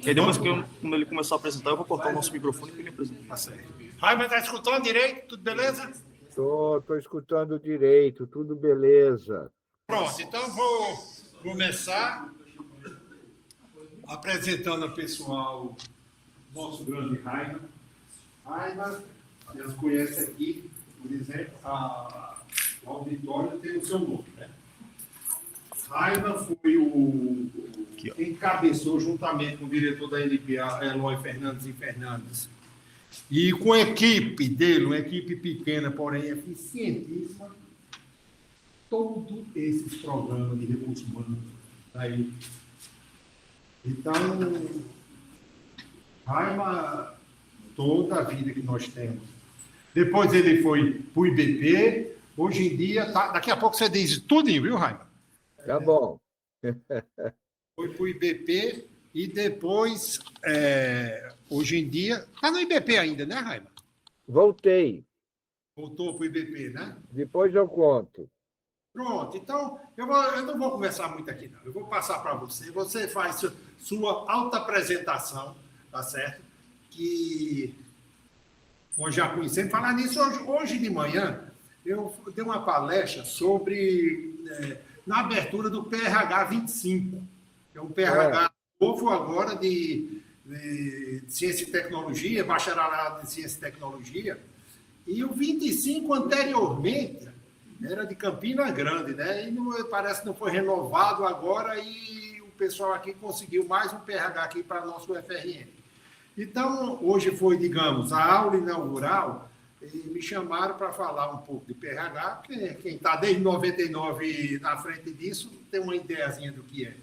E aí depois, quando ele começar a apresentar, eu vou cortar o nosso microfone para ele apresentar. Tá certo. Raiman, está escutando direito? Tudo beleza? Estou escutando direito, tudo beleza. Pronto, então vou começar apresentando ao pessoal nosso grande Raiman. Raiman, vocês conhecem aqui, por exemplo, o auditório tem o seu nome, né? Raiman foi quem encabeçou, juntamente com o diretor da NPA, Eloy Fernandes e Fernandes, e com a equipe dele, uma equipe pequena, porém eficientíssima, todos esses programas de recursos humanos aí. Então, Raiman, toda a vida que nós temos. Depois ele foi para o IBP, hoje em dia, daqui a pouco você diz tudinho, viu, Raiman? Tá bom. Foi para o IBP e depois, hoje em dia, está no IBP ainda, né, Raiman? Voltei. Voltou para o IBP, né? Depois eu conto. Pronto, então eu não vou conversar muito aqui, não. Eu vou passar para você. Você faz sua auto-apresentação, tá certo? Que nós já conhecemos. Falar nisso, hoje de manhã, eu dei uma palestra sobre, na abertura do PRH 25, que é um PRH novo agora de Ciência e Tecnologia, bacharelado em Ciência e Tecnologia, e o 25 anteriormente era de Campina Grande, né? E parece que não foi renovado agora e o pessoal aqui conseguiu mais um PRH aqui para nosso UFRN. Então, hoje foi, digamos, a aula inaugural e me chamaram para falar um pouco de PRH, porque quem está desde 99 na frente disso tem uma ideiazinha do que é,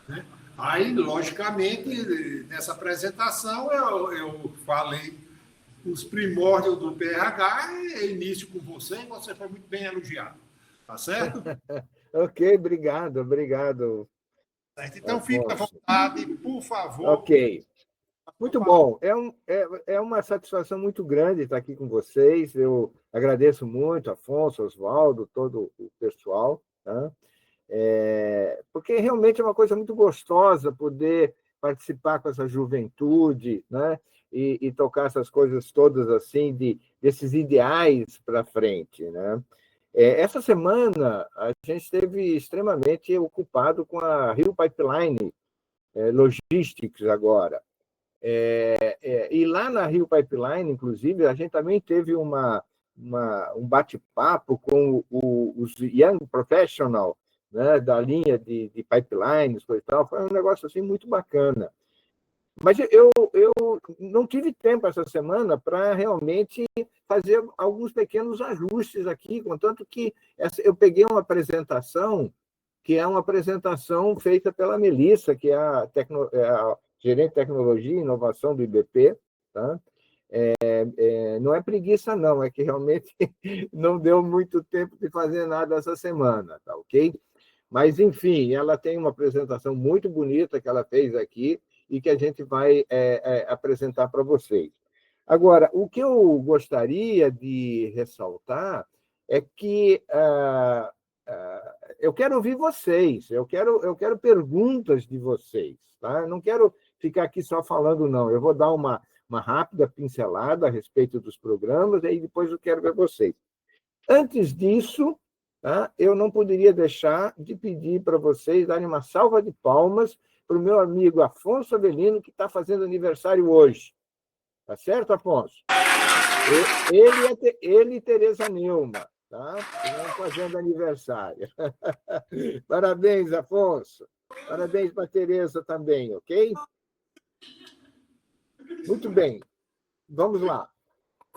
né? Aí, logicamente, nessa apresentação eu falei os primórdios do PRH, início com você, e você foi muito bem elogiado. Tá certo? Ok, obrigado. Certo. Então, fique à vontade, por favor. Ok. Muito bom. É uma satisfação muito grande estar aqui com vocês. Eu agradeço muito, Afonso, Oswaldo, todo o pessoal, tá? Porque realmente é uma coisa muito gostosa poder participar com essa juventude, né? E tocar essas coisas todas assim, desses ideais para frente, né? Essa semana, a gente esteve extremamente ocupado com a Rio Pipeline Logistics agora. E lá na Rio Pipeline, inclusive, a gente também teve um bate-papo com os Young Professional, né, da linha de pipelines, coisa e tal. Foi um negócio assim, muito bacana. Mas eu não tive tempo essa semana para realmente fazer alguns pequenos ajustes aqui, contanto que eu peguei uma apresentação, que é uma apresentação feita pela Melissa, que é a gerente de tecnologia e inovação do IBP, tá? Não é preguiça, não, é que realmente não deu muito tempo de fazer nada essa semana, tá ok? Mas, enfim, ela tem uma apresentação muito bonita que ela fez aqui e que a gente vai apresentar para vocês. Agora, o que eu gostaria de ressaltar é que eu quero ouvir vocês, eu quero perguntas de vocês, tá? Eu não quero ficar aqui só falando, não. Eu vou dar uma rápida pincelada a respeito dos programas, e aí depois eu quero ver vocês. Antes disso, tá? Eu não poderia deixar de pedir para vocês darem uma salva de palmas para o meu amigo Afonso Avelino, que está fazendo aniversário hoje. Tá certo, Afonso? Ele e Tereza Nilma, tá? Estão fazendo aniversário. Parabéns, Afonso. Parabéns para a Tereza também, ok? Muito bem. Vamos lá.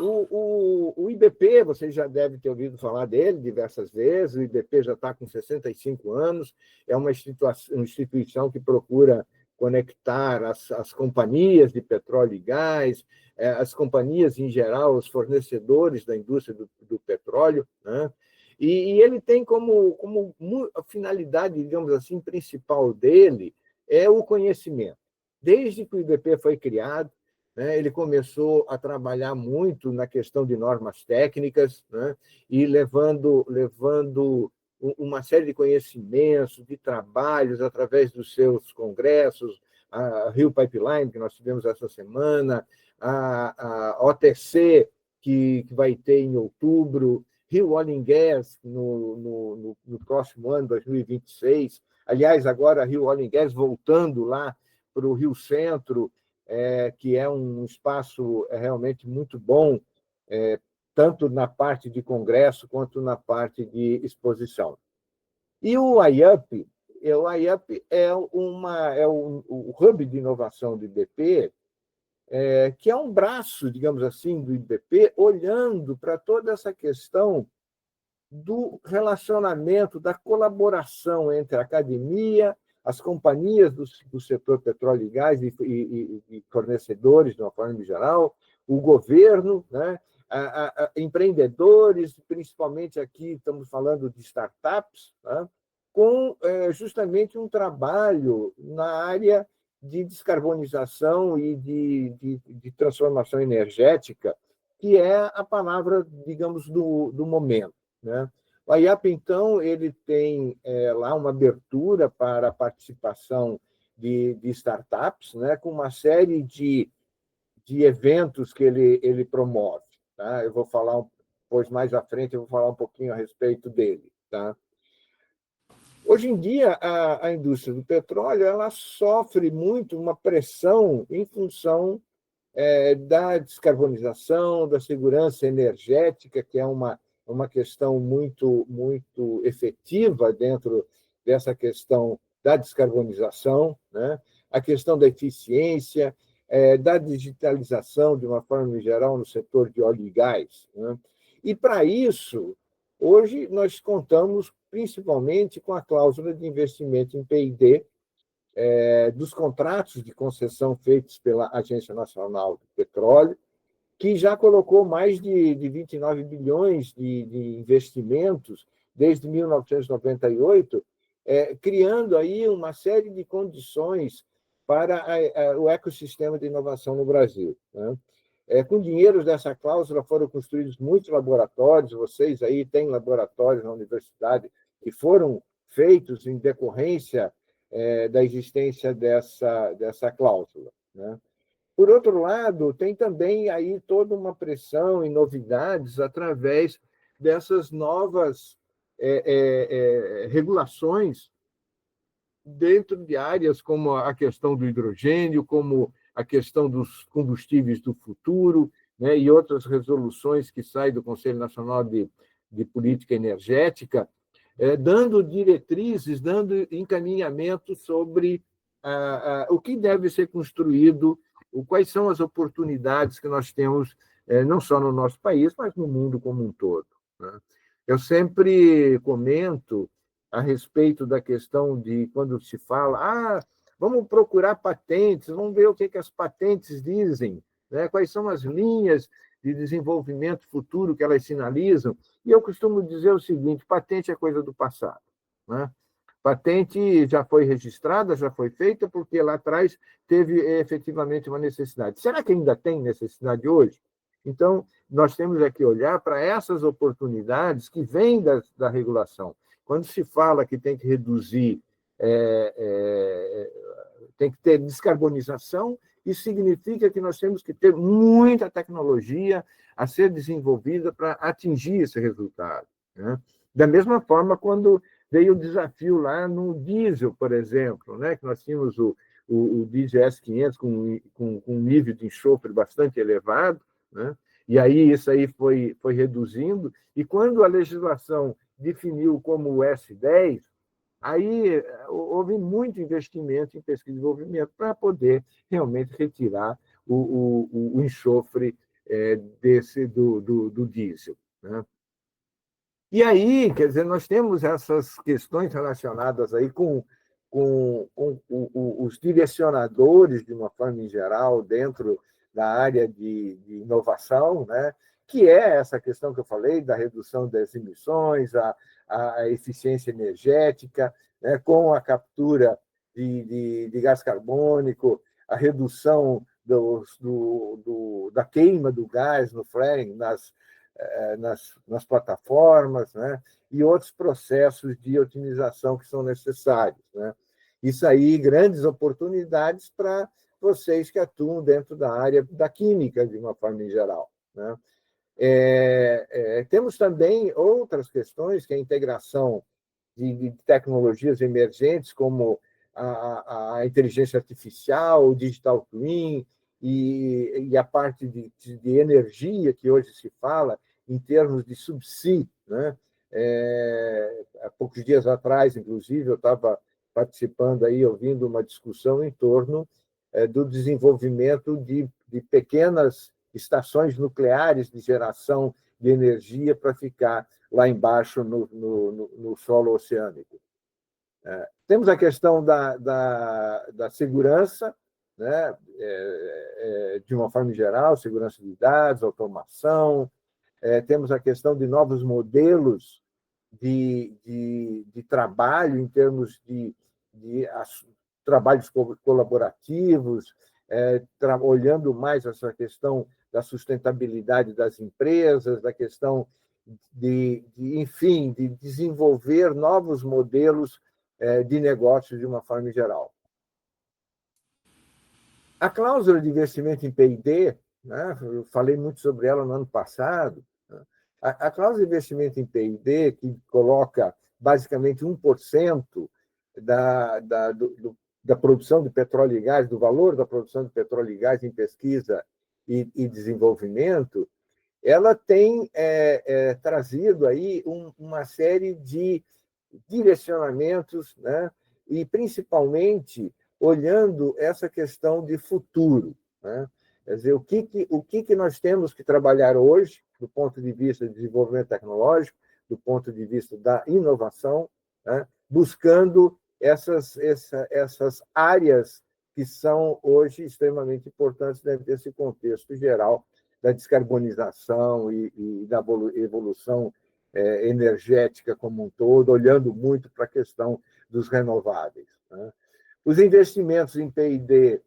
O IBP, vocês já devem ter ouvido falar dele diversas vezes, o IBP já está com 65 anos, é uma instituição que procura conectar as companhias de petróleo e gás, as companhias em geral, os fornecedores da indústria do petróleo, né? E ele tem como finalidade, digamos assim, principal dele é o conhecimento. Desde que o IBP foi criado, né, ele começou a trabalhar muito na questão de normas técnicas, né, e levando uma série de conhecimentos, de trabalhos, através dos seus congressos, a Rio Pipeline, que nós tivemos essa semana, a OTC, que vai ter em outubro, Rio Oil and Gas no próximo ano, 2026. Aliás, agora a Rio Oil and Gas voltando lá para o Rio Centro, que é um espaço realmente muito bom, tanto na parte de congresso quanto na parte de exposição. E o IUP é o hub de inovação do IBP, que é um braço, digamos assim, do IBP, olhando para toda essa questão do relacionamento, da colaboração entre a academia, as companhias do setor petróleo e gás e fornecedores, de uma forma geral, o governo, né? Empreendedores, principalmente aqui estamos falando de startups, né? Com justamente um trabalho na área de descarbonização e de transformação energética, que é a palavra, digamos, do momento, né? O IAP, então, ele tem lá uma abertura para a participação de startups, né? Com uma série de eventos que ele promove. Tá? Eu vou falar, pois mais à frente, eu vou falar um pouquinho a respeito dele. Tá? Hoje em dia, a indústria do petróleo ela sofre muito uma pressão em função da descarbonização, da segurança energética, que é uma questão muito, muito efetiva dentro dessa questão da descarbonização, né? A questão da eficiência, da digitalização, de uma forma geral, no setor de óleo e gás, né? E, para isso, hoje, nós contamos principalmente com a cláusula de investimento em P&D, dos contratos de concessão feitos pela Agência Nacional do Petróleo, que já colocou mais de 29 bilhões de investimentos desde 1998, criando aí uma série de condições para o ecossistema de inovação no Brasil, né? Com dinheiros dessa cláusula foram construídos muitos laboratórios, vocês aí têm laboratórios na universidade que foram feitos em decorrência da existência dessa cláusula, né? Por outro lado, tem também aí toda uma pressão e novidades através dessas novas regulações dentro de áreas como a questão do hidrogênio, como a questão dos combustíveis do futuro, né, e outras resoluções que saem do Conselho Nacional de Política Energética, dando diretrizes, dando encaminhamento sobre o que deve ser construído, quais são as oportunidades que nós temos, não só no nosso país, mas no mundo como um todo, né? Eu sempre comento a respeito da questão de quando se fala, vamos procurar patentes, vamos ver o que as patentes dizem, né? Quais são as linhas de desenvolvimento futuro que elas sinalizam. E eu costumo dizer o seguinte: patente é coisa do passado, né? Patente já foi registrada, já foi feita, porque lá atrás teve efetivamente uma necessidade. Será que ainda tem necessidade hoje? Então, nós temos aqui olhar para essas oportunidades que vêm da regulação. Quando se fala que tem que reduzir, tem que ter descarbonização, isso significa que nós temos que ter muita tecnologia a ser desenvolvida para atingir esse resultado, né? Da mesma forma, quando veio o desafio lá no diesel, por exemplo, né? Que nós tínhamos o diesel S500 com um nível de enxofre bastante elevado, né? E aí isso aí foi reduzindo, e quando a legislação definiu como o S10, aí houve muito investimento em pesquisa e desenvolvimento para poder realmente retirar o enxofre do diesel, né? E aí, quer dizer, nós temos essas questões relacionadas aí com os direcionadores, de uma forma em geral, dentro da área de inovação, né? Que é essa questão que eu falei da redução das emissões, a eficiência energética, né? Com a captura de gás carbônico, a redução da queima do gás no flaring, nas plataformas, né? E outros processos de otimização que são necessários, né? isso aí, grandes oportunidades para vocês que atuam dentro da área da química, de uma forma em geral, né? Temos também outras questões, que é a integração de tecnologias emergentes, como a inteligência artificial, o digital twin e a parte de energia que hoje se fala em termos de subsídio, né? Há poucos dias atrás, inclusive, eu estava participando aí, ouvindo uma discussão em torno do desenvolvimento de pequenas estações nucleares de geração de energia para ficar lá embaixo no solo oceânico. Temos a questão da segurança, né? De uma forma geral, segurança de dados, automação. Temos a questão de novos modelos de trabalho em termos de trabalhos colaborativos, olhando mais essa questão da sustentabilidade das empresas, da questão enfim, de desenvolver novos modelos de negócios de uma forma geral. A cláusula de investimento em P&D, né, eu falei muito sobre ela no ano passado, né, a cláusula de investimento em P&D, que coloca basicamente 1% da produção de petróleo e gás, do valor da produção de petróleo e gás em pesquisa e desenvolvimento, ela tem trazido aí uma série de direcionamentos, né? E, principalmente, olhando essa questão de futuro, né? Quer dizer, o que nós temos que trabalhar hoje, do ponto de vista de desenvolvimento tecnológico, do ponto de vista da inovação, né? Buscando essas áreas que são hoje extremamente importantes dentro desse contexto geral da descarbonização e da evolução energética como um todo, olhando muito para a questão dos renováveis, né? Os investimentos em P&D,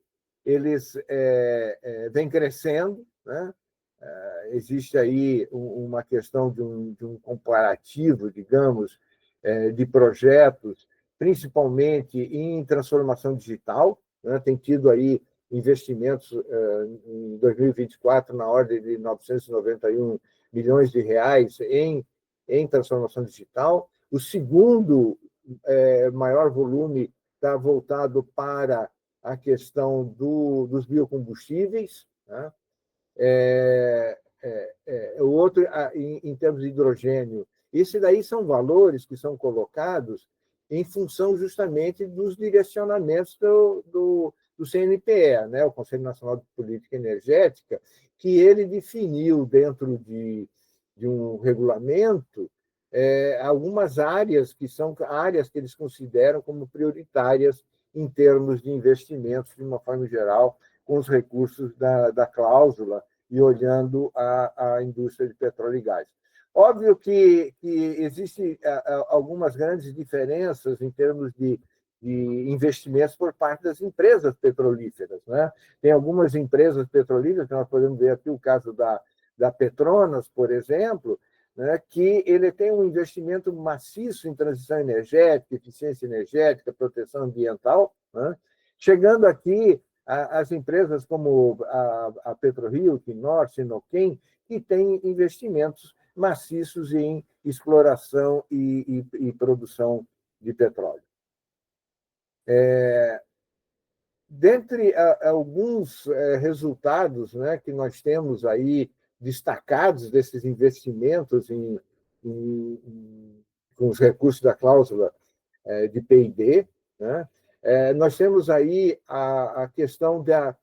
eles vêm crescendo, né? Existe aí uma questão de um comparativo, digamos, de projetos, principalmente em transformação digital, né? Tem tido aí investimentos em 2024 na ordem de 991 milhões de reais em transformação digital. O segundo maior volume está voltado para a questão dos biocombustíveis, né? O outro, em termos de hidrogênio. Esses daí são valores que são colocados em função justamente dos direcionamentos do CNPE, né? O Conselho Nacional de Política Energética, que ele definiu dentro de um regulamento algumas áreas que são áreas que eles consideram como prioritárias em termos de investimentos, de uma forma geral, com os recursos da cláusula e olhando a indústria de petróleo e gás. Óbvio que existem algumas grandes diferenças em termos de investimentos por parte das empresas petrolíferas, né? Tem algumas empresas petrolíferas, nós podemos ver aqui o caso da Petronas, por exemplo, né, que ele tem um investimento maciço em transição energética, eficiência energética, proteção ambiental, né? Chegando aqui as empresas como a PetroRio, Quinor, Sinoquem, que têm investimentos maciços em exploração e produção de petróleo. Dentre alguns resultados, né, que nós temos aí destacados desses investimentos com os recursos da cláusula de P&D, né, nós temos aí a questão da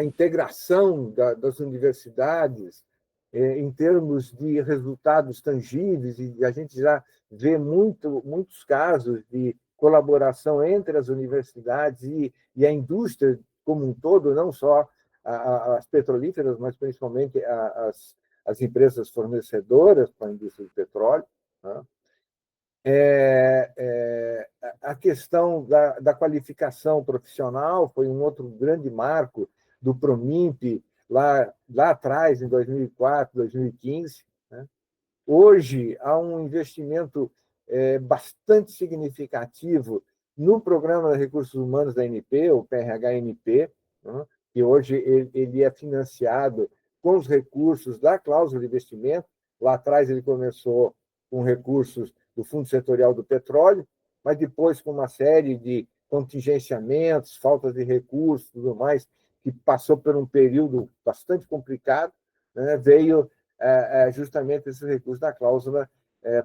integração das universidades em termos de resultados tangíveis, e a gente já vê muitos casos de colaboração entre as universidades e a indústria como um todo, não só as petrolíferas, mas principalmente as empresas fornecedoras para a indústria de petróleo, né? A questão da qualificação profissional foi um outro grande marco do PROMIMP lá atrás, em 2004, 2015. Né? Hoje, há um investimento bastante significativo no Programa de Recursos Humanos da ANP, o PRH-ANP, né, que hoje ele é financiado com os recursos da cláusula de investimento. Lá atrás ele começou com recursos do Fundo Setorial do Petróleo, mas depois com uma série de contingenciamentos, faltas de recursos, tudo mais, que passou por um período bastante complicado, né, veio justamente esses recursos da cláusula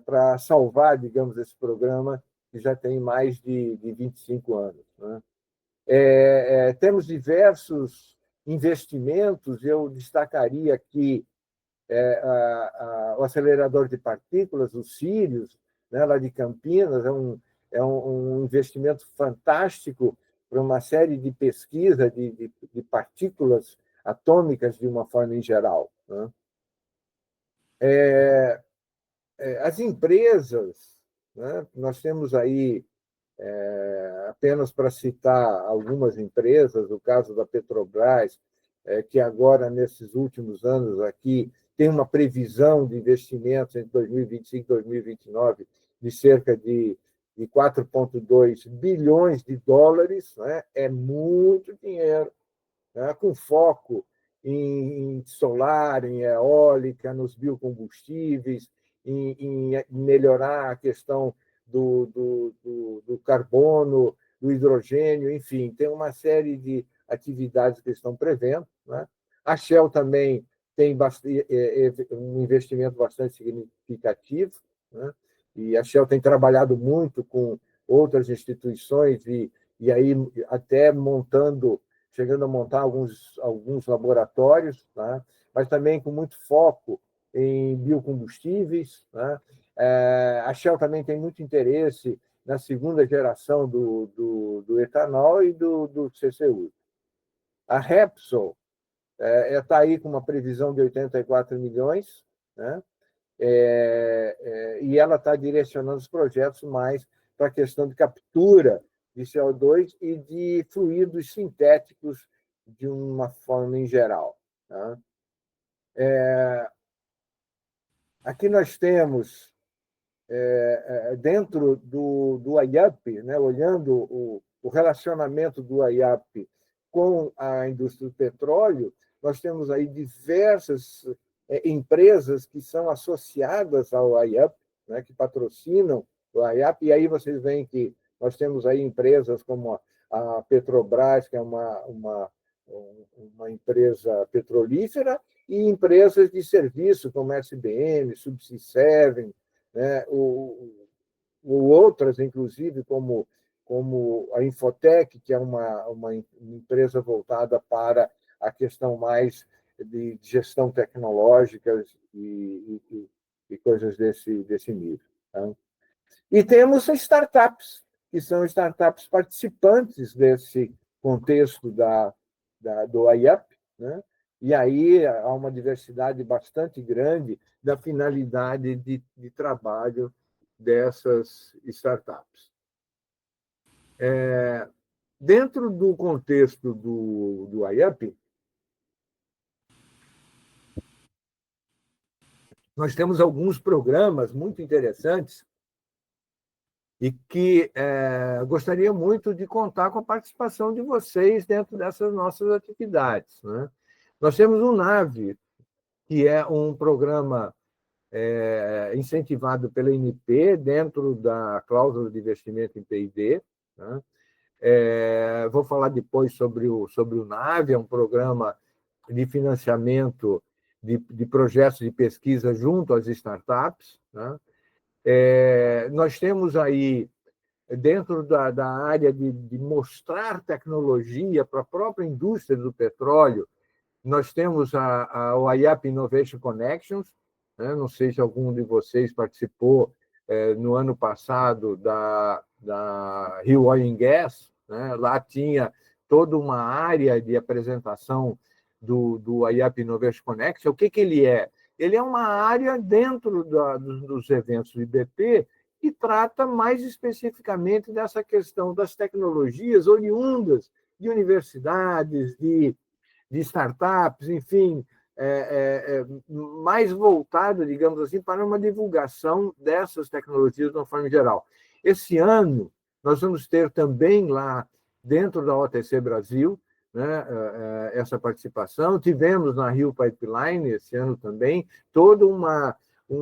para salvar, digamos, esse programa que já tem mais de 25 anos. Né? Temos diversos investimentos, eu destacaria aqui o acelerador de partículas, o Sirius, né, lá de Campinas, é um investimento fantástico para uma série de pesquisa de partículas atômicas de uma forma em geral. Né? As empresas, né, nós temos aí, apenas para citar algumas empresas, o caso da Petrobras, que agora, nesses últimos anos aqui, tem uma previsão de investimentos entre 2025 e 2029 de cerca de 4,2 bilhões de dólares, né? É muito dinheiro, né? Com foco em solar, em eólica, nos biocombustíveis, em melhorar a questão do carbono, do hidrogênio, enfim, tem uma série de atividades que estão prevendo. Né? A Shell também tem um investimento bastante significativo, né? E a Shell tem trabalhado muito com outras instituições e aí até chegando a montar alguns laboratórios, tá? Mas também com muito foco em biocombustíveis. Né? A Shell também tem muito interesse na segunda geração do etanol e do CCU. A Repsol está aí com uma previsão de 84 milhões, né? E ela está direcionando os projetos mais para a questão de captura de CO2 e de fluidos sintéticos de uma forma em geral. Tá? Aqui nós temos, dentro do IAP, né, olhando o relacionamento do IAP com a indústria do petróleo, nós temos aí diversas empresas que são associadas ao IAP, né, que patrocinam o IAP, e aí vocês veem que nós temos aí empresas como a Petrobras, que é uma empresa petrolífera, e empresas de serviço, como a SBM, Subsea 7, né, outras, inclusive, como a Infotec, que é uma empresa voltada para a questão mais de gestão tecnológica e coisas desse nível. Tá? E temos startups, que são startups participantes desse contexto do IAP, né? E aí há uma diversidade bastante grande da finalidade de trabalho dessas startups. Dentro do contexto do IAP, nós temos alguns programas muito interessantes e que gostaria muito de contar com a participação de vocês dentro dessas nossas atividades. Né? Nós temos o NAVE, que é um programa incentivado pela ANP dentro da cláusula de investimento em P&D. Né? Vou falar depois sobre o NAVE, é um programa de financiamento de projetos de pesquisa junto às startups. Né? Nós temos aí, dentro da área de mostrar tecnologia para a própria indústria do petróleo, nós temos o IAP Innovation Connections, né? Não sei se algum de vocês participou no ano passado da Rio Oil and Gas, né? Lá tinha toda uma área de apresentação do IAP Innovation Connection. O que ele é? Ele é uma área dentro dos eventos do IBP que trata mais especificamente dessa questão das tecnologias oriundas de universidades, de startups, enfim, mais voltada, digamos assim, para uma divulgação dessas tecnologias de uma forma geral. Esse ano, nós vamos ter também lá, dentro da OTC Brasil, né, essa participação. Tivemos na Rio Pipeline, esse ano também, toda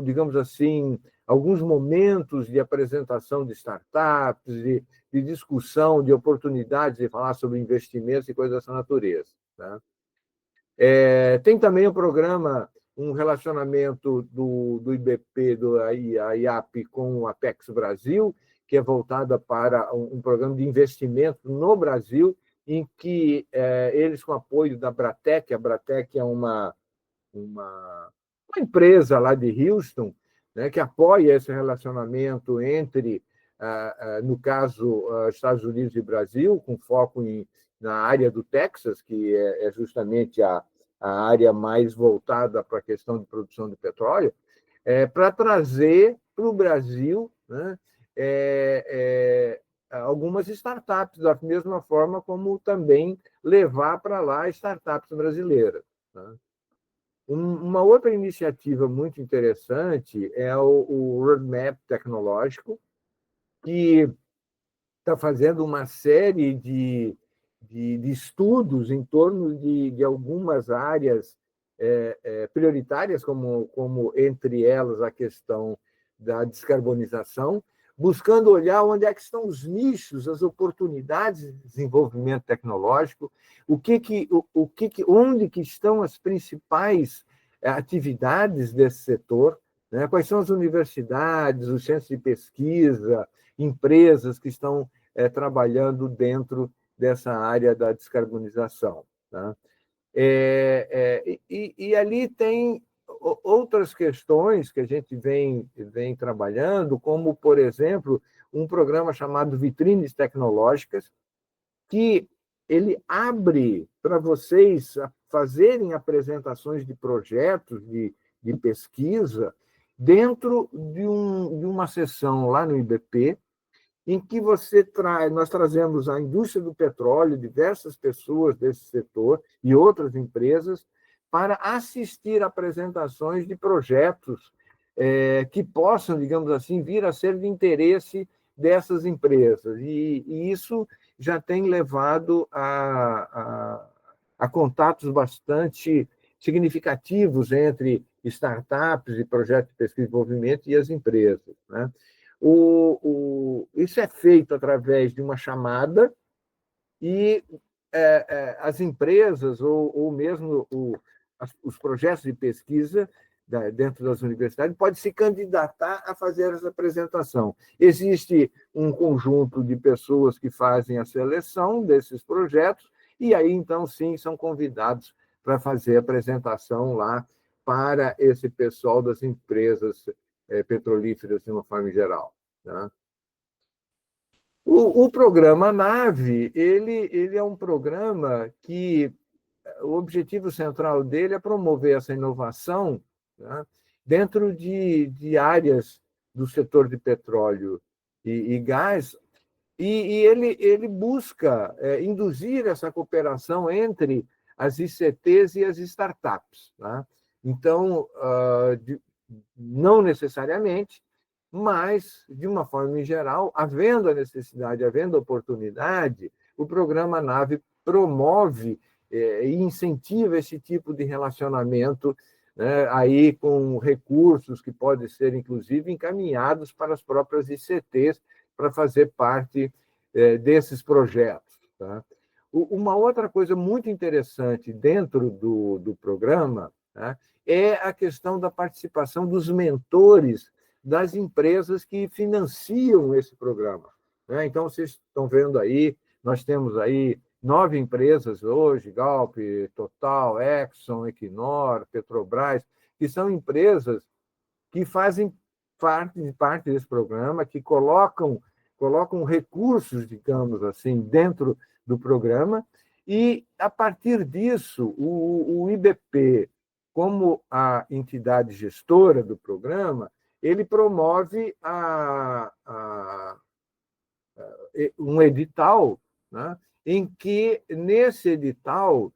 digamos assim, alguns momentos de apresentação de startups, de discussão, de oportunidades de falar sobre investimentos e coisas dessa natureza. Tá? Tem também o programa, um relacionamento do IBP, a IAP, com o Apex Brasil, que é voltada para um programa de investimento no Brasil, em que eles, com apoio da Bratec, a Bratec é uma empresa lá de Houston, né, que apoia esse relacionamento entre, no caso, Estados Unidos e Brasil, com foco na área do Texas, que é justamente a área mais voltada para a questão de produção de petróleo, para trazer para o Brasil, né, algumas startups, da mesma forma como também levar para lá startups brasileiras. Né? Uma outra iniciativa muito interessante é o Roadmap Tecnológico, que está fazendo uma série de estudos em torno de algumas áreas prioritárias, como entre elas a questão da descarbonização, buscando olhar onde é que estão os nichos, as oportunidades de desenvolvimento tecnológico, onde que estão as principais atividades desse setor, né? Quais são as universidades, os centros de pesquisa, empresas que estão trabalhando dentro dessa área da descarbonização. Tá? E ali tem outras questões que a gente vem trabalhando, como, por exemplo, um programa chamado Vitrines Tecnológicas, que ele abre para vocês fazerem apresentações de projetos de pesquisa dentro de uma sessão lá no IBP, em que nós trazemos a indústria do petróleo, diversas pessoas desse setor e outras empresas, para assistir a apresentações de projetos que possam, digamos assim, vir a ser de interesse dessas empresas. E isso já tem levado a contatos bastante significativos entre startups e projetos de pesquisa e desenvolvimento e as empresas. Né? Isso é feito através de uma chamada e as empresas ou mesmo os projetos de pesquisa dentro das universidades podem se candidatar a fazer essa apresentação. Existe um conjunto de pessoas que fazem a seleção desses projetos e aí, então, sim, são convidados para fazer a apresentação lá para esse pessoal das empresas petrolíferas de uma forma geral. Tá? O programa NAVE, ele é um programa que o objetivo central dele é promover essa inovação, tá, dentro de áreas do setor de petróleo e gás, e ele busca induzir essa cooperação entre as ICTs e as startups. Tá? Então, não necessariamente, mas, de uma forma em geral, havendo a necessidade, havendo a oportunidade, o programa NAVE promove e incentiva esse tipo de relacionamento, né, aí com recursos que podem ser, inclusive, encaminhados para as próprias ICTs para fazer parte desses projetos. Tá? Uma outra coisa muito interessante dentro do programa, tá, é a questão da participação dos mentores das empresas que financiam esse programa. Né? Então, vocês estão vendo aí, nós temos aí 9 empresas hoje, Galp, Total, Exxon, Equinor, Petrobras, que são empresas que fazem parte desse programa, que colocam recursos, digamos assim, dentro do programa, e, a partir disso, o IBP, como a entidade gestora do programa, ele promove um edital, né, em que, nesse edital,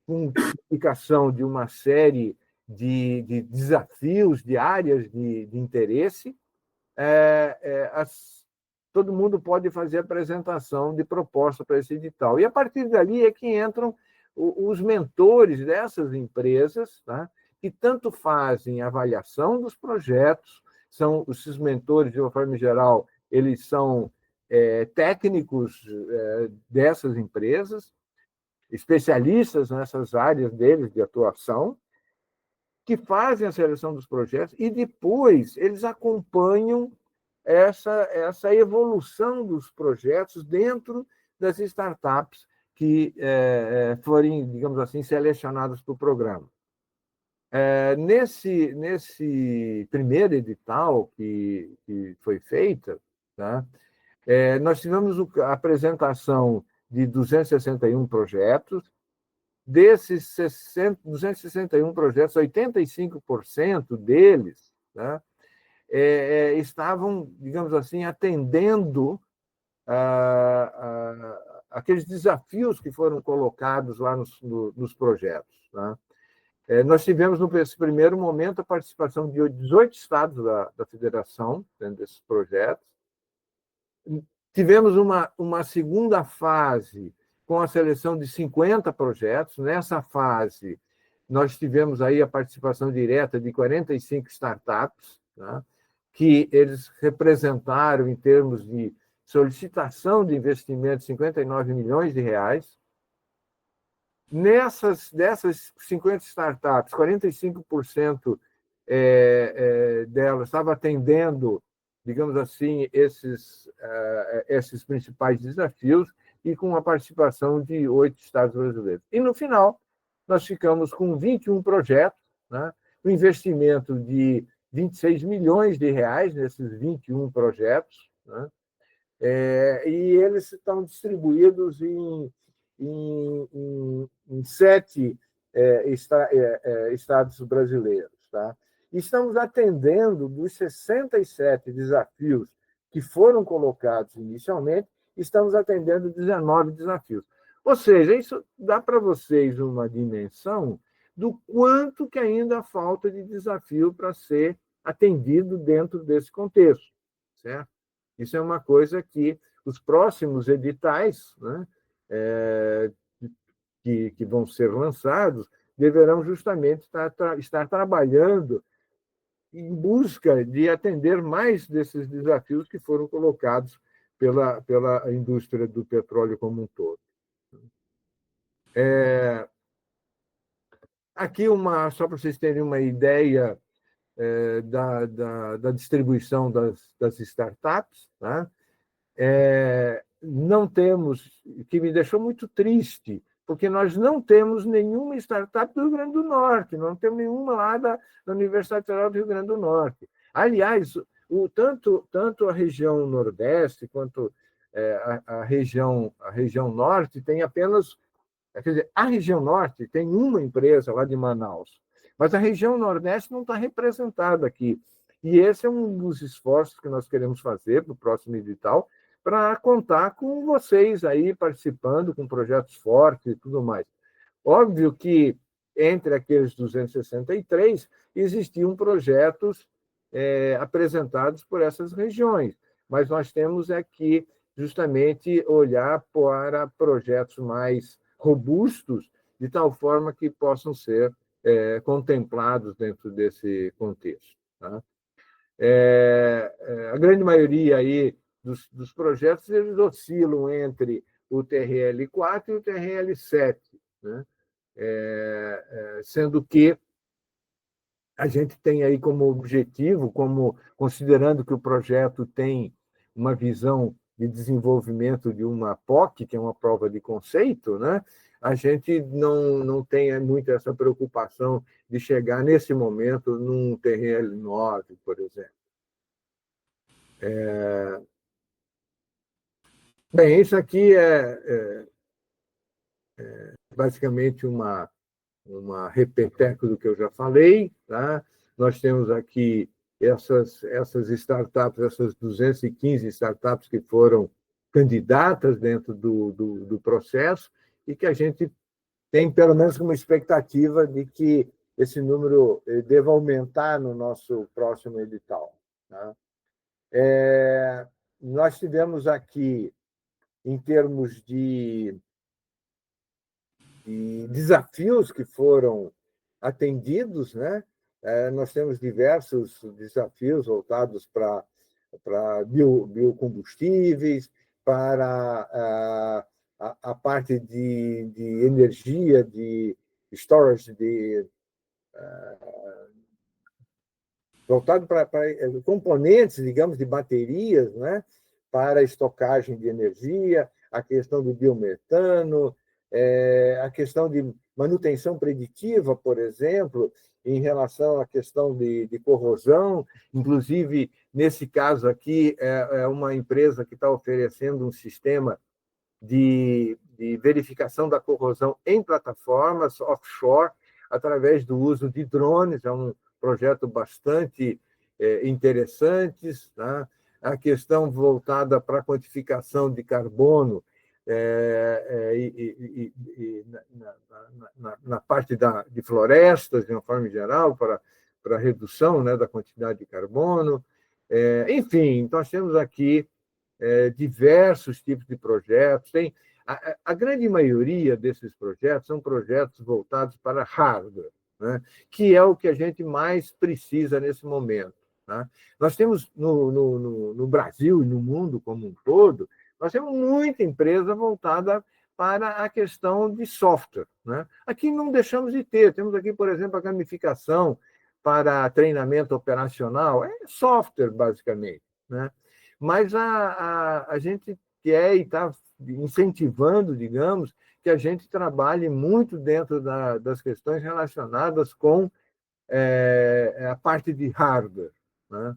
com indicação de uma série de desafios, de áreas de interesse, todo mundo pode fazer apresentação de proposta para esse edital. E, a partir dali, é que entram os mentores dessas empresas, tá? Que tanto fazem avaliação dos projetos, são esses mentores, de uma forma geral, eles são técnicos dessas empresas, especialistas nessas áreas deles de atuação, que fazem a seleção dos projetos e depois eles acompanham essa evolução dos projetos dentro das startups que forem, digamos assim, selecionadas para o programa. Nesse primeiro edital que foi feita, tá? Nós tivemos a apresentação de 261 projetos. Desses 261 projetos, 85% deles, né, estavam, digamos assim, atendendo aqueles desafios que foram colocados lá nos projetos. Né? Nós tivemos, nesse primeiro momento, a participação de 18 estados da federação dentro desses projetos. Tivemos uma segunda fase com a seleção de 50 projetos. Nessa fase, nós tivemos aí a participação direta de 45 startups, né, que eles representaram, em termos de solicitação de investimento, 59 milhões de reais. Dessas 50 startups, 45% delas estavam atendendo, digamos assim, esses principais desafios, e com a participação de 8 estados brasileiros. E, no final, nós ficamos com 21 projetos, né, um investimento de 26 milhões de reais nesses 21 projetos, né, e eles estão distribuídos em 7 estados brasileiros. Tá? Estamos atendendo dos 67 desafios que foram colocados inicialmente, estamos atendendo 19 desafios. Ou seja, isso dá para vocês uma dimensão do quanto que ainda falta de desafio para ser atendido dentro desse contexto, certo? Isso é uma coisa que os próximos editais, né, que vão ser lançados deverão justamente estar trabalhando em busca de atender mais desses desafios que foram colocados pela indústria do petróleo como um todo. Aqui, só para vocês terem uma ideia da distribuição das startups, tá? Não temos, que me deixou muito triste, porque nós não temos nenhuma startup do Rio Grande do Norte, não temos nenhuma lá da Universidade Federal do Rio Grande do Norte. Aliás, tanto a região Nordeste quanto a região Norte tem apenas... Quer dizer, a região Norte tem uma empresa lá de Manaus, mas a região Nordeste não está representada aqui. E esse é um dos esforços que nós queremos fazer para o próximo edital, para contar com vocês aí participando, com projetos fortes e tudo mais. Óbvio que, entre aqueles 263, existiam projetos apresentados por essas regiões, mas nós temos aqui justamente olhar para projetos mais robustos, de tal forma que possam ser contemplados dentro desse contexto. Tá? A grande maioria aí dos projetos, eles oscilam entre o TRL4 e o TRL7, né? Sendo que a gente tem aí como objetivo, considerando que o projeto tem uma visão de desenvolvimento de uma POC, que é uma prova de conceito, né? A gente não tem muito essa preocupação de chegar, nesse momento, num TRL9, por exemplo. Bem, isso aqui é basicamente uma repeteco do que eu já falei. Tá? Nós temos aqui essas startups, essas 215 startups que foram candidatas dentro do processo e que a gente tem pelo menos uma expectativa de que esse número deva aumentar no nosso próximo edital. Tá? Nós tivemos aqui, em termos de desafios que foram atendidos, né? Nós temos diversos desafios voltados para biocombustíveis, para a parte de energia, de storage, voltado para componentes, digamos, de baterias, né? Para estocagem de energia, a questão do biometano, a questão de manutenção preditiva, por exemplo, em relação à questão de corrosão. Inclusive, nesse caso aqui, é uma empresa que está oferecendo um sistema de verificação da corrosão em plataformas offshore, através do uso de drones. É um projeto bastante interessante. Tá? A questão voltada para a quantificação de carbono na parte de florestas, de uma forma geral, para a redução, né, da quantidade de carbono. Enfim, nós temos aqui diversos tipos de projetos. Tem a grande maioria desses projetos são projetos voltados para hardware, né? Que é o que a gente mais precisa nesse momento. Tá? Nós temos no Brasil e no mundo como um todo, nós temos muita empresa voltada para a questão de software. Né? Aqui não deixamos de ter. Temos aqui, por exemplo, a gamificação para treinamento operacional. É software, basicamente. Né? Mas a gente quer e está incentivando, digamos, que a gente trabalhe muito dentro das questões relacionadas com a parte de hardware. Né?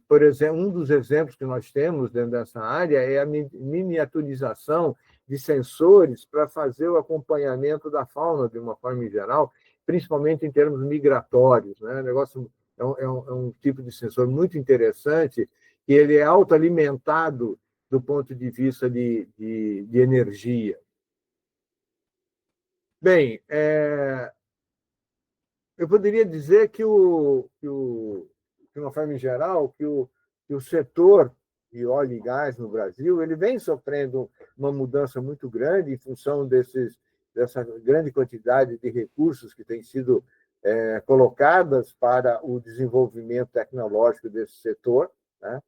Por exemplo, um dos exemplos que nós temos dentro dessa área é a miniaturização de sensores para fazer o acompanhamento da fauna de uma forma geral, principalmente em termos migratórios. Né? O negócio é um tipo de sensor muito interessante, que ele é autoalimentado do ponto de vista de energia. Bem, eu poderia dizer que, de uma forma geral, que o setor de óleo e gás no Brasil ele vem sofrendo uma mudança muito grande em função dessa grande quantidade de recursos que têm sido colocadas para o desenvolvimento tecnológico desse setor. Né?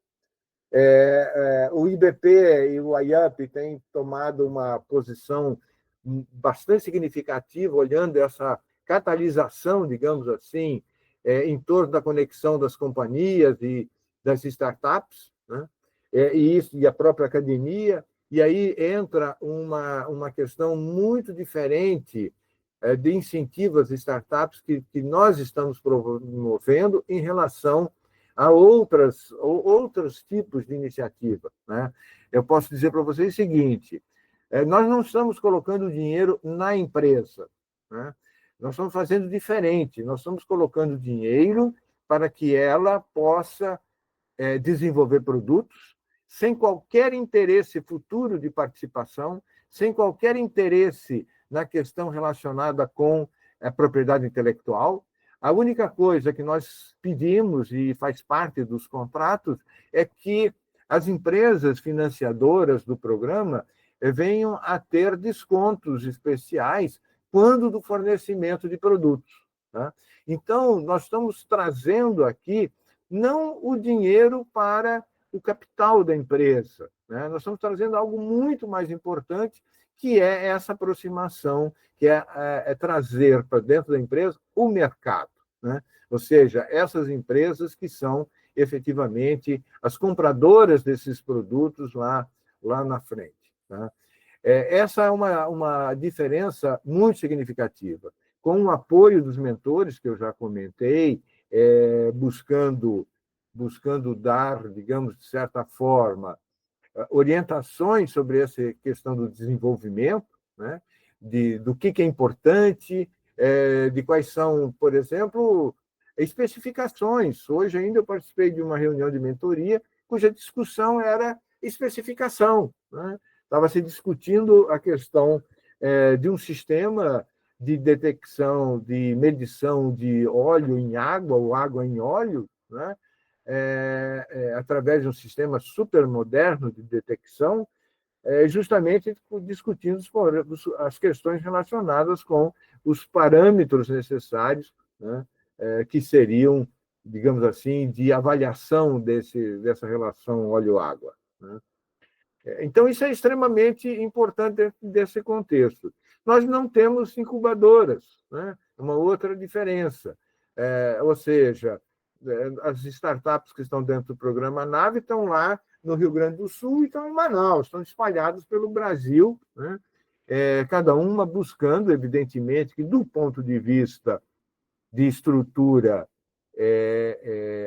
O IBP e o IAP têm tomado uma posição bastante significativa, olhando essa catalisação, digamos assim, em torno da conexão das companhias e das startups, né? E a própria academia. E aí entra uma questão muito diferente de incentivos às startups que nós estamos promovendo em relação a outros tipos de iniciativa. Né? Eu posso dizer para vocês o seguinte: nós não estamos colocando dinheiro na empresa. Né? Nós estamos fazendo diferente. Nós estamos colocando dinheiro para que ela possa desenvolver produtos sem qualquer interesse futuro de participação, sem qualquer interesse na questão relacionada com a propriedade intelectual. A única coisa que nós pedimos, e faz parte dos contratos, é que as empresas financiadoras do programa venham a ter descontos especiais quando do fornecimento de produtos. Tá? Então, nós estamos trazendo aqui não o dinheiro para o capital da empresa, né? Nós estamos trazendo algo muito mais importante, que é essa aproximação, que é trazer para dentro da empresa o mercado. Né? Ou seja, essas empresas que são efetivamente as compradoras desses produtos lá na frente. Tá? Essa é uma diferença muito significativa. Com o apoio dos mentores, que eu já comentei, buscando dar, digamos, de certa forma, orientações sobre essa questão do desenvolvimento, né? Do que é importante, de quais são, por exemplo, especificações. Hoje ainda eu participei de uma reunião de mentoria cuja discussão era especificação. Né? Estava se discutindo a questão de um sistema de detecção, de medição de óleo em água ou água em óleo, né? Através de um sistema super moderno de detecção, justamente discutindo as questões relacionadas com os parâmetros necessários, né? Que seriam, digamos assim, de avaliação dessa relação óleo-água, né? Então, isso é extremamente importante dentro desse contexto. Nós não temos incubadoras, né? Uma outra diferença. Ou seja, as startups que estão dentro do programa NAVE estão lá no Rio Grande do Sul e estão em Manaus, estão espalhadas pelo Brasil, né? Cada uma buscando, evidentemente, que do ponto de vista de estrutura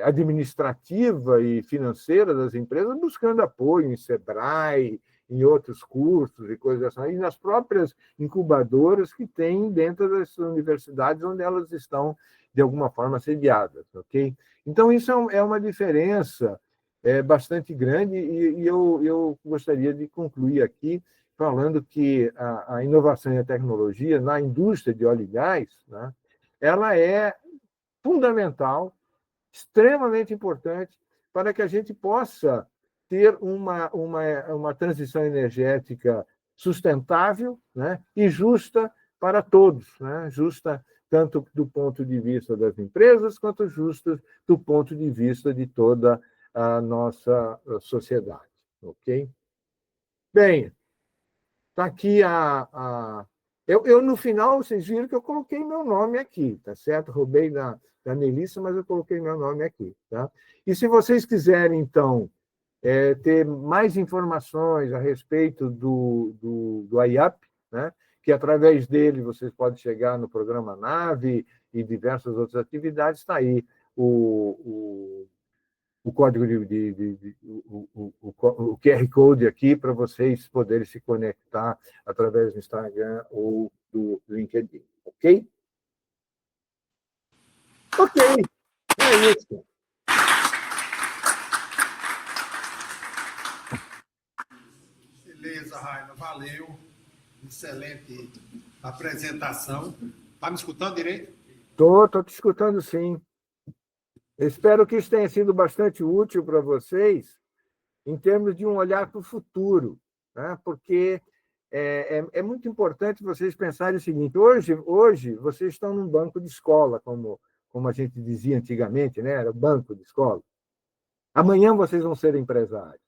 administrativa e financeira das empresas, buscando apoio em Sebrae, em outros cursos e coisas assim, e nas próprias incubadoras que tem dentro das universidades onde elas estão, de alguma forma, sediadas. Ok? Então, isso é uma diferença bastante grande, e eu gostaria de concluir aqui falando que a inovação e a tecnologia na indústria de óleo e gás, né, ela é fundamental, extremamente importante, para que a gente possa ter uma transição energética sustentável, né, e justa para todos, né, justa tanto do ponto de vista das empresas, quanto justa do ponto de vista de toda a nossa sociedade. Ok? Bem, está aqui eu, no final, vocês viram que eu coloquei meu nome aqui, tá certo? Roubei da Melissa, mas eu coloquei meu nome aqui. Tá? E se vocês quiserem, então, ter mais informações a respeito do IAP, né? Que através dele vocês podem chegar no programa NAVE e diversas outras atividades, está aí o código o QR Code aqui para vocês poderem se conectar através do Instagram ou do LinkedIn, ok? Ok, é isso. Beleza, Raina, valeu. Excelente apresentação. Está me escutando direito? Estou te escutando, sim. Espero que isso tenha sido bastante útil para vocês em termos de um olhar para o futuro, né? Porque é muito importante vocês pensarem o seguinte: hoje vocês estão num banco de escola, como a gente dizia antigamente, né? Era banco de escola. Amanhã vocês vão ser empresários.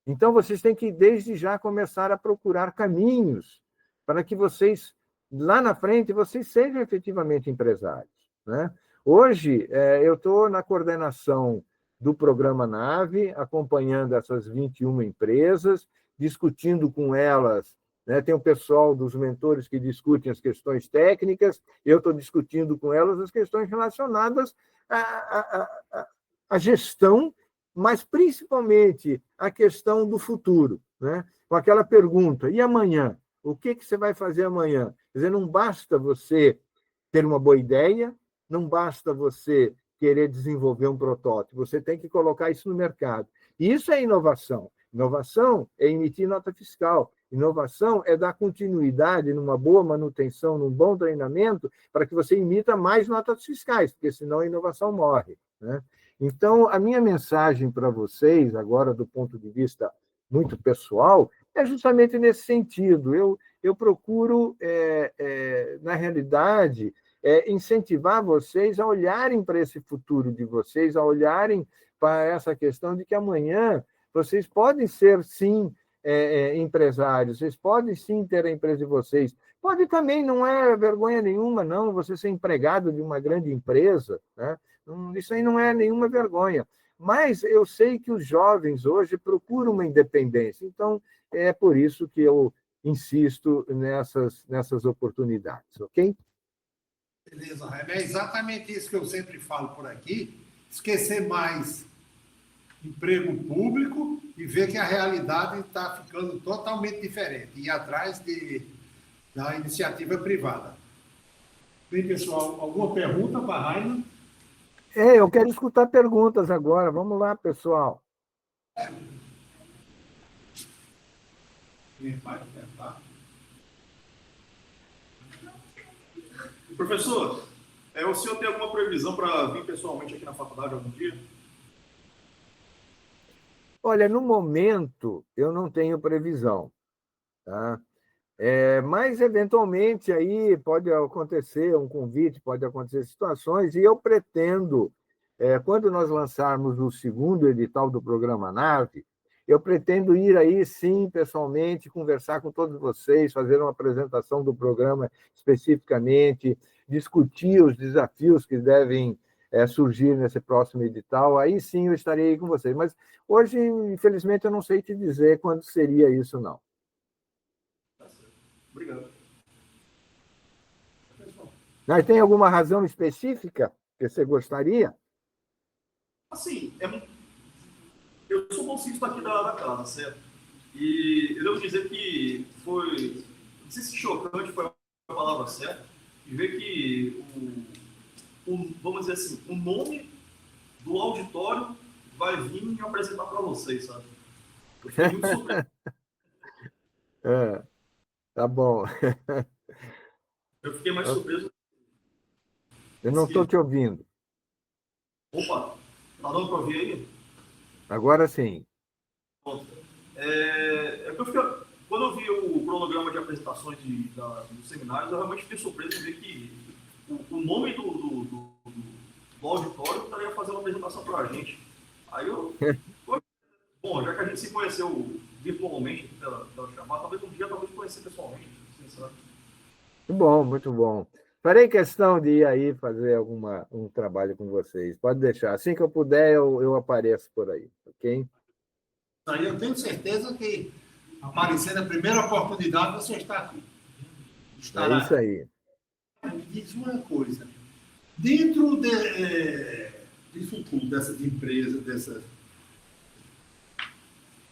Então, vocês têm que, desde já, começar a procurar caminhos para que vocês, lá na frente, vocês sejam efetivamente empresários, né? Hoje, eu estou na coordenação do programa NAVE, acompanhando essas 21 empresas, discutindo com elas, né? Tem o pessoal dos mentores que discutem as questões técnicas, eu estou discutindo com elas as questões relacionadas à gestão, mas principalmente a questão do futuro, né? Com aquela pergunta: e amanhã? O que você vai fazer amanhã? Quer dizer, não basta você ter uma boa ideia, não basta você querer desenvolver um protótipo, você tem que colocar isso no mercado. E isso é inovação. Inovação é emitir nota fiscal. Inovação é dar continuidade numa boa manutenção, num bom treinamento, para que você emita mais notas fiscais, porque senão a inovação morre, né? Então, a minha mensagem para vocês, agora, do ponto de vista muito pessoal, é justamente nesse sentido. Eu procuro, na realidade, incentivar vocês a olharem para esse futuro de vocês, a olharem para essa questão de que amanhã vocês podem ser, sim, empresários, vocês podem, sim, ter a empresa de vocês. Pode também, não é vergonha nenhuma, não, você ser empregado de uma grande empresa, né? Isso aí não é nenhuma vergonha. Mas eu sei que os jovens hoje procuram uma independência. Então, é por isso que eu insisto nessas oportunidades, ok? Beleza, Raina. É exatamente isso que eu sempre falo por aqui. Esquecer mais emprego público e ver que a realidade está ficando totalmente diferente. E ir atrás da iniciativa privada. Bem, pessoal, alguma pergunta para a Raina? Eu quero escutar perguntas agora. Vamos lá, pessoal. Quem vai tentar? Professor, o senhor tem alguma previsão para vir pessoalmente aqui na faculdade algum dia? Olha, no momento, eu não tenho previsão, tá? Mas, eventualmente, aí pode acontecer um convite, pode acontecer situações, e eu pretendo, quando nós lançarmos o segundo edital do programa NAVE, eu pretendo ir aí, sim, pessoalmente, conversar com todos vocês, fazer uma apresentação do programa especificamente, discutir os desafios que devem surgir nesse próximo edital. Aí, sim, eu estarei aí com vocês. Mas, hoje, infelizmente, eu não sei te dizer quando seria isso, não. Obrigado. Mas tem alguma razão específica que você gostaria? Assim, eu sou bolsista aqui da casa, certo? E eu devo dizer que foi, não sei se chocante foi a palavra certa, de ver que, vamos dizer assim, o nome do auditório vai vir me apresentar para vocês, sabe? Eu fiquei muito surpreso. Tá bom. Eu fiquei mais surpreso. Eu não estou te ouvindo. Opa, tá dando para ouvir aí? Agora sim. Pronto. Que eu fiquei, quando eu vi o cronograma de apresentações dos seminários, eu realmente fiquei surpreso de ver que o nome do auditório estaria fazendo uma apresentação para a gente. Aí bom, já que a gente se conheceu virtualmente pela chamada, talvez um dia conhecer pessoalmente. Sabe? Muito bom, muito bom. Farei questão de ir aí fazer um trabalho com vocês. Pode deixar. Assim que eu puder, eu apareço por aí, ok? Aí eu tenho certeza que, aparecer na primeira oportunidade, você está aqui. Estará. É isso aí. Me diz uma coisa. Dentro disso tudo, dessas empresas,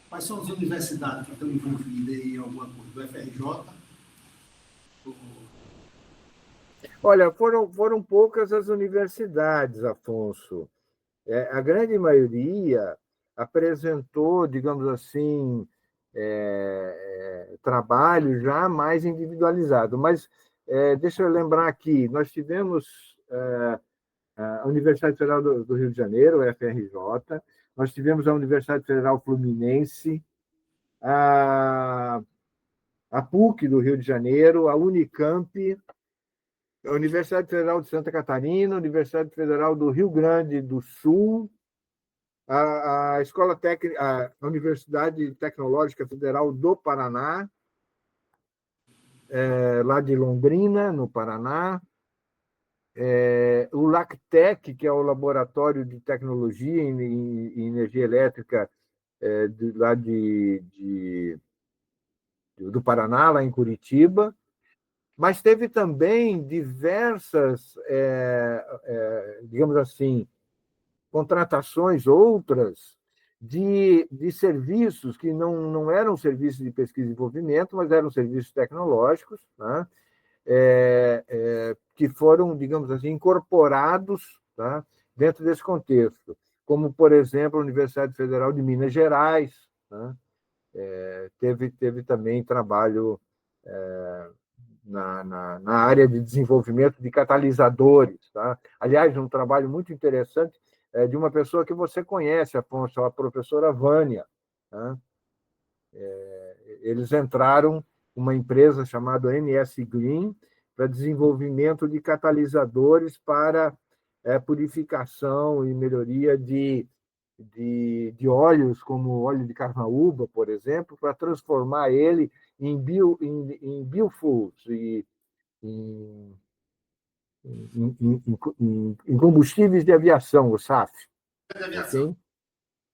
quais são as universidades que estão envolvidas em alguma coisa? Do FRJ? Olha, foram poucas as universidades, Afonso. A grande maioria apresentou, digamos assim, trabalho já mais individualizado. Mas deixa eu lembrar aqui, nós tivemos a Universidade Federal do Rio de Janeiro, a FRJ, nós tivemos a Universidade Federal Fluminense, a PUC do Rio de Janeiro, a Unicamp, a Universidade Federal de Santa Catarina, a Universidade Federal do Rio Grande do Sul, a Escola Técnica, a Universidade Tecnológica Federal do Paraná, lá de Londrina, no Paraná, o LACTEC, que é o Laboratório de Tecnologia em Energia Elétrica lá do Paraná, lá em Curitiba, mas teve também diversas, digamos assim, contratações outras de serviços que não eram serviços de pesquisa e desenvolvimento, mas eram serviços tecnológicos, né? Que foram, digamos assim, incorporados, tá? Dentro desse contexto, como, por exemplo, a Universidade Federal de Minas Gerais, né? Teve também trabalho na área de desenvolvimento de catalisadores. Tá? Aliás, um trabalho muito interessante de uma pessoa que você conhece, Afonso, a professora Vânia. Tá? Eles entraram uma empresa chamada NS Green para desenvolvimento de catalisadores para purificação e melhoria de óleos, como óleo de carnaúba, por exemplo, para transformar ele em biofuels, em combustíveis de aviação, o SAF. De aviação.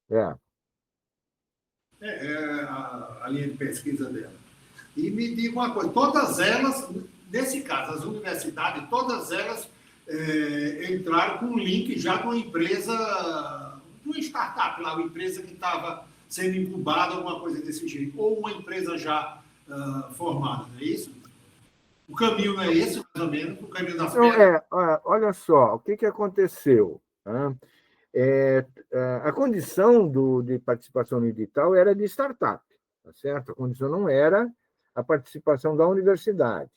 Okay? A linha de pesquisa dela. E me diga uma coisa, todas elas, nesse caso, as universidades, todas elas entraram com um link já de uma empresa, de uma startup lá, uma empresa que estava sendo incubada, alguma coisa desse jeito, ou uma empresa já formada, não é isso? O caminho não é esse, mais ou menos, o caminho das pedras? Olha só, o que aconteceu? A condição de participação no edital era de startup, tá certo? A condição não era a participação da universidade.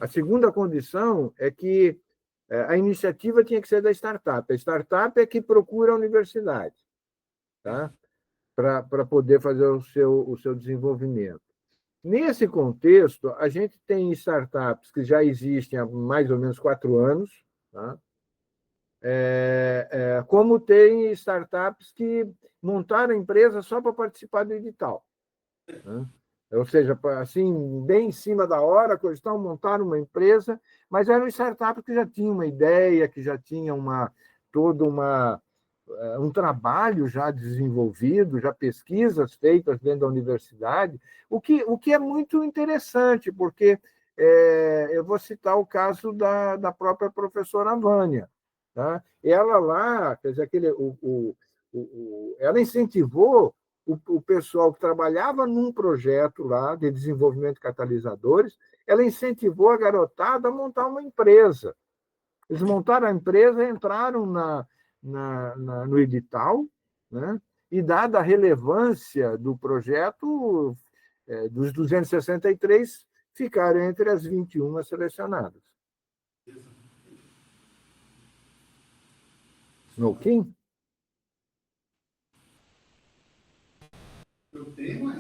A segunda condição é que a iniciativa tinha que ser da startup. A startup é que procura a universidade, tá? Para poder fazer o seu desenvolvimento. Nesse contexto, a gente tem startups que já existem há mais ou menos 4 anos, tá? Como tem startups que montaram a empresa só para participar do edital, né? Ou seja, assim, bem em cima da hora, estão montaram uma empresa, mas era uma startup que já tinha uma ideia, que já tinha um trabalho já desenvolvido, já pesquisas feitas dentro da universidade, o que é muito interessante, porque eu vou citar o caso da própria professora Vânia. Tá? Ela lá, quer dizer, ela incentivou o pessoal que trabalhava num projeto lá de desenvolvimento de catalisadores, ela incentivou a garotada a montar uma empresa. Eles montaram a empresa, entraram no edital, né? E, dada a relevância do projeto, dos 263, ficaram entre as 21 selecionadas. No Kim? O tema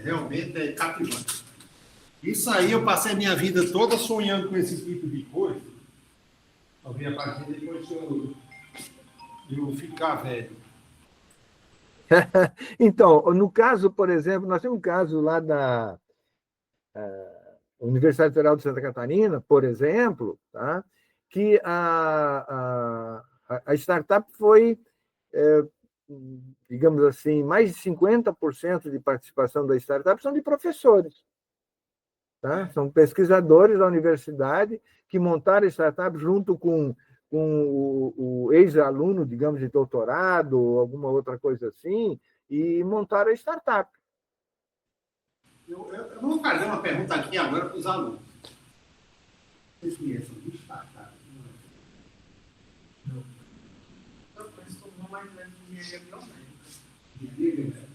realmente cativante. Isso aí, eu passei a minha vida toda sonhando com esse tipo de coisa. Eu vim a partir depois de eu ficar velho. Então, no caso, por exemplo, nós temos um caso lá da Universidade Federal de Santa Catarina, por exemplo, tá? Que a startup foi, digamos assim, mais de 50% de participação da startup são de professores. Tá? São pesquisadores da universidade que montaram a startup junto com o ex-aluno, digamos, de doutorado ou alguma outra coisa assim, e montaram a startup. Eu vou fazer uma pergunta aqui agora para os alunos. Vocês conhecem o startup? Não. Eu conheço uma mais velha de engenharia biomédica.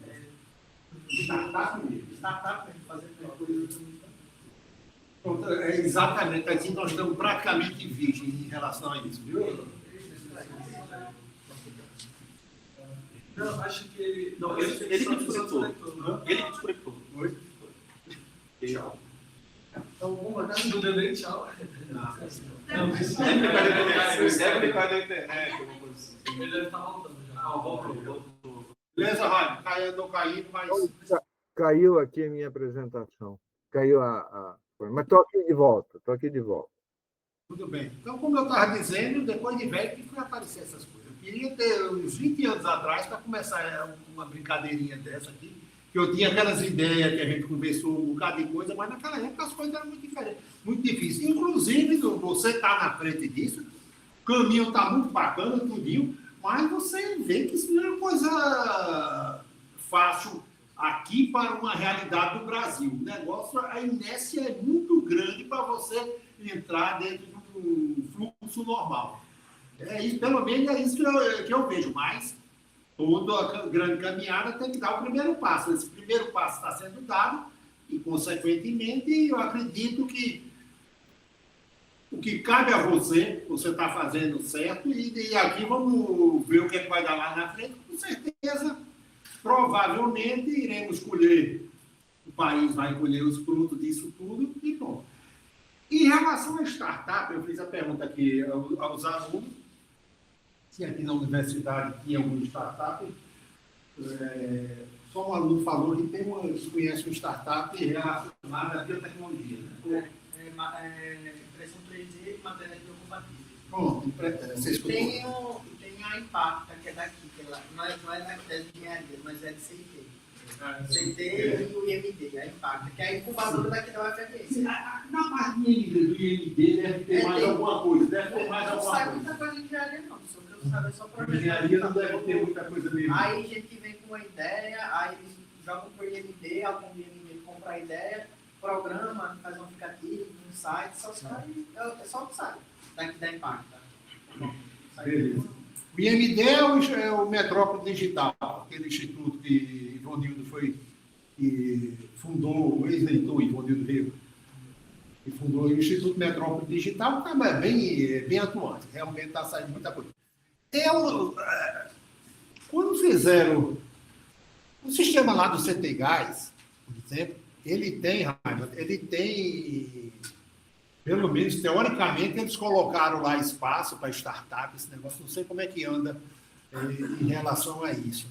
Startup mesmo. Startup mesmo, fazendo coisas também. Pronto, exatamente, assim nós estamos praticamente virgens em relação a isso, viu? Não, acho que ele. Não, ele que desconectou. Ele que desconectou. Tchau. Então, vamos lá, não deu nem tchau. Não, Deve cair na internet. Ele deve estar voltando já. Voltou. Beleza, Rádio? Caiu, caindo, mas. Caiu aqui a minha apresentação. Caiu mas estou aqui de volta, Tudo bem. Então, como eu estava dizendo, depois de velho que foi aparecer essas coisas. Eu queria ter uns 20 anos atrás para começar uma brincadeirinha dessa aqui, que eu tinha aquelas ideias que a gente conversou um bocado de coisa, mas naquela época as coisas eram muito diferentes, muito difíceis. Inclusive, você está na frente disso, o caminho está muito bacana, tudinho, mas você vê que isso não é uma coisa fácil aqui para uma realidade do Brasil. O negócio, a inércia é muito grande para você entrar dentro de um fluxo normal. Pelo menos é isso que eu vejo, mas toda grande caminhada tem que dar o primeiro passo. Esse primeiro passo está sendo dado e, consequentemente, eu acredito que o que cabe a você está fazendo certo e aqui vamos ver o que vai dar lá na frente, com certeza. Provavelmente iremos colher, o país vai colher os frutos disso tudo e pronto. Em relação à startup, eu fiz a pergunta aqui aos alunos, se aqui na universidade tinha alguma startup. Só um aluno falou que que conhece uma startup relacionada à biotecnologia. Né? Impressão 3D e matéria biocompatível. Pronto, você escutou. Tem a Impacta, que é daqui, que não é daqui das engenharias, mas é de CIT. CIT e o IMD, a Impacta, que é a incubadora daqui da UFRS. Na parte do IMD deve ter mais alguma coisa. Não sabe muita coisa de engenharia, não. Só que eu sabe só projeto. Engenharia não deve ter muita coisa mesmo. Aí a gente vem com uma ideia, aí eles jogam pro IMD, algum IMD compra a ideia, programa, faz um aplicativo, um site, só o site daqui da Impacta. Beleza. O IMD é o Metrópole Digital, aquele instituto que Ivonildo que fundou, o ex-leitor Ivonildo Rego. e fundou o Instituto Metrópole Digital, que é bem atuante, realmente está saindo muita coisa. Quando fizeram o sistema lá do CT Gás, por exemplo, ele tem, pelo menos teoricamente, eles colocaram lá espaço para startup, esse negócio, não sei como é que anda em relação a isso.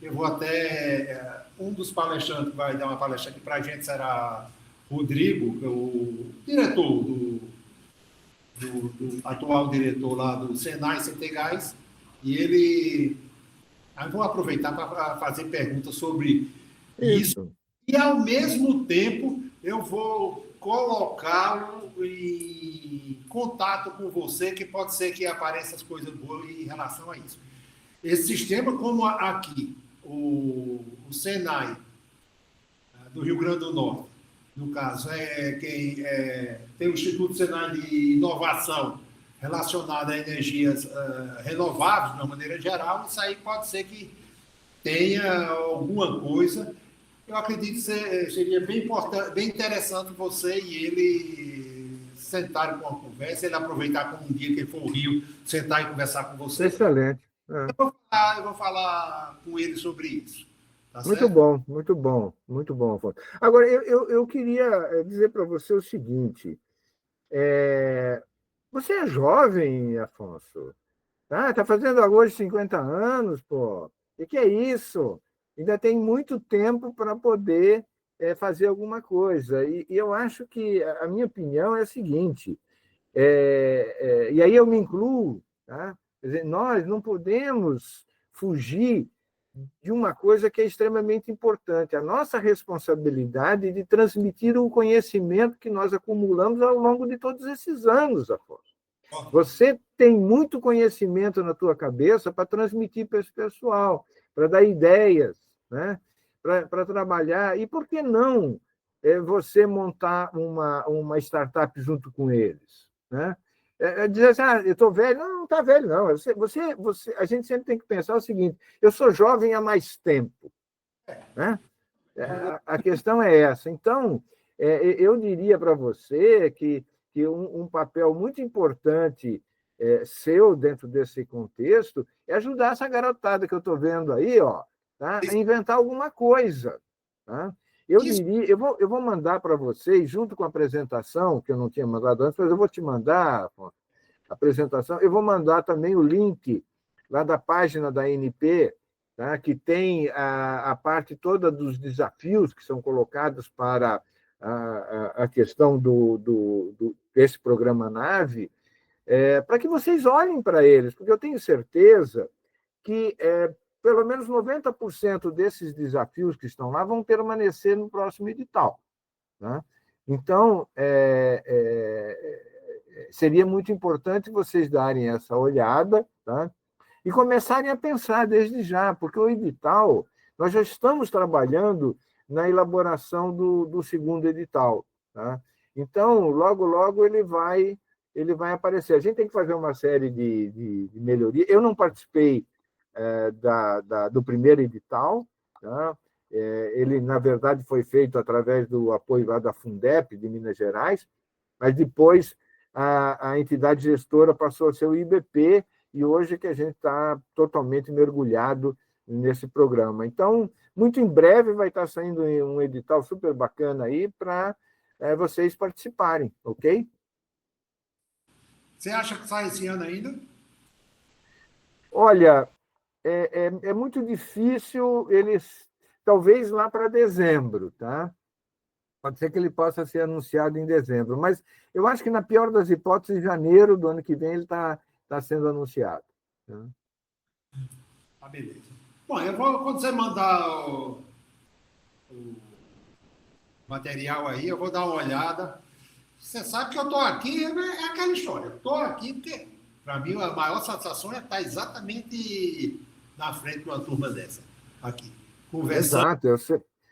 Eu vou até. Um dos palestrantes que vai dar uma palestra aqui para a gente será Rodrigo, o diretor do atual diretor lá do Senai CT Gás, e ele. Aí vou aproveitar para fazer perguntas sobre isso. E, ao mesmo tempo, eu vou colocá-lo em contato com você, que pode ser que apareçam as coisas boas em relação a isso. Esse sistema, como aqui, o Senai, do Rio Grande do Norte, no caso, tem o Instituto Senai de Inovação relacionado a energias renováveis, de uma maneira geral, isso aí pode ser que tenha alguma coisa. Eu acredito que seria bem importante, bem interessante você e ele sentarem com uma conversa, ele aproveitar como um dia que ele for ao Rio, sentar e conversar com você. Excelente. Eu vou falar com ele sobre isso. Tá Muito certo? bom, muito bom, muito bom, Afonso. Agora, eu queria dizer para você o seguinte: você é jovem, Afonso, tá? Tá fazendo agora 50 anos, pô. E que é isso? Ainda tem muito tempo para poder fazer alguma coisa. E eu acho que a minha opinião é a seguinte, e aí eu me incluo, tá? Quer dizer, nós não podemos fugir de uma coisa que é extremamente importante, a nossa responsabilidade de transmitir o conhecimento que nós acumulamos ao longo de todos esses anos, Afonso. Você tem muito conhecimento na tua cabeça para transmitir para esse pessoal, para dar ideias, né? Para trabalhar. E por que não você montar uma startup junto com eles? Né? Dizer assim, eu estou velho. Não está velho, não. A gente sempre tem que pensar o seguinte, eu sou jovem há mais tempo. Né? A questão é essa. Então, eu diria para você que um papel muito importante seu dentro desse contexto é ajudar essa garotada que eu estou vendo aí, tá? A inventar alguma coisa. Tá? Eu vou mandar para vocês, junto com a apresentação, que eu não tinha mandado antes, mas eu vou te mandar a apresentação, eu vou mandar também o link lá da página da ANP, tá? Que tem a parte toda dos desafios que são colocados para a questão desse programa NAVE, para que vocês olhem para eles, porque eu tenho certeza que pelo menos 90% desses desafios que estão lá vão permanecer no próximo edital. Tá? Então, seria muito importante vocês darem essa olhada, tá? E começarem a pensar desde já, porque o edital, nós já estamos trabalhando na elaboração do segundo edital. Tá? Então, logo, logo ele vai aparecer. A gente tem que fazer uma série de melhorias. Eu não participei do primeiro edital, tá? Ele, na verdade, foi feito através do apoio lá da Fundep, de Minas Gerais, mas depois a entidade gestora passou a ser o IBP, e hoje que a gente está totalmente mergulhado nesse programa. Então, muito em breve vai estar saindo um edital super bacana aí para vocês participarem, ok? Você acha que sai esse ano ainda? Olha, é muito difícil eles, talvez lá para dezembro, tá? Pode ser que ele possa ser anunciado em dezembro, mas eu acho que, na pior das hipóteses, em janeiro do ano que vem ele está sendo anunciado. Tá? Beleza. Bom, quando você mandar o material aí, eu vou dar uma olhada. Você sabe que eu estou aqui, é aquela história. Eu estou aqui porque, para mim, a maior satisfação é estar exatamente na frente de uma turma dessa, aqui, conversando. Exato,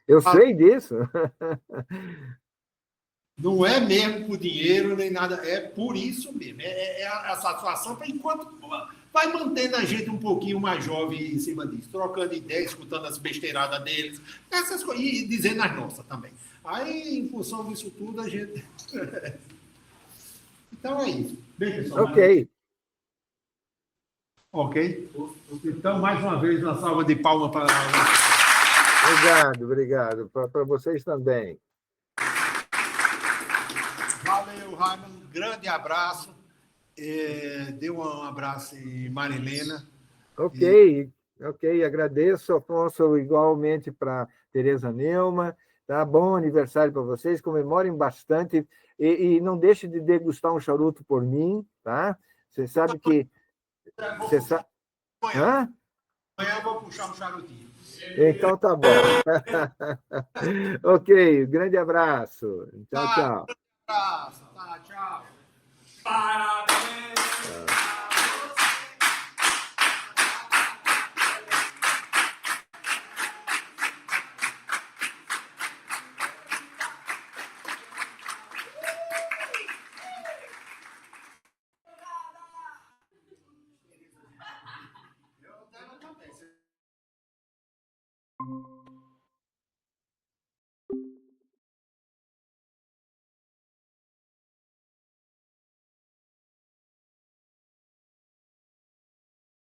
eu sei disso. Não é mesmo por dinheiro nem nada, é por isso mesmo. É a satisfação para enquanto vai mantendo a gente um pouquinho mais jovem em cima disso, trocando ideias, escutando as besteiradas deles, essas coisas, e dizendo as nossas também. Aí, em função disso tudo, a gente... Então é isso. Bem, pessoal. Ok. Ok? Então, mais uma vez, uma salva de palmas para... Obrigado. Para vocês também. Valeu, Raimundo. Um grande abraço. Dê um abraço em Marilena. Ok. Agradeço, Afonso, igualmente para Tereza Neumann. Tá? Bom aniversário para vocês. Comemorem bastante. E não deixe de degustar um charuto por mim. Tá? Você sabe que... Hã? Amanhã eu vou puxar um charutinho. Então tá bom. Ok, grande abraço. Tchau, tchau. Abraço. Tá, tchau. Parabéns!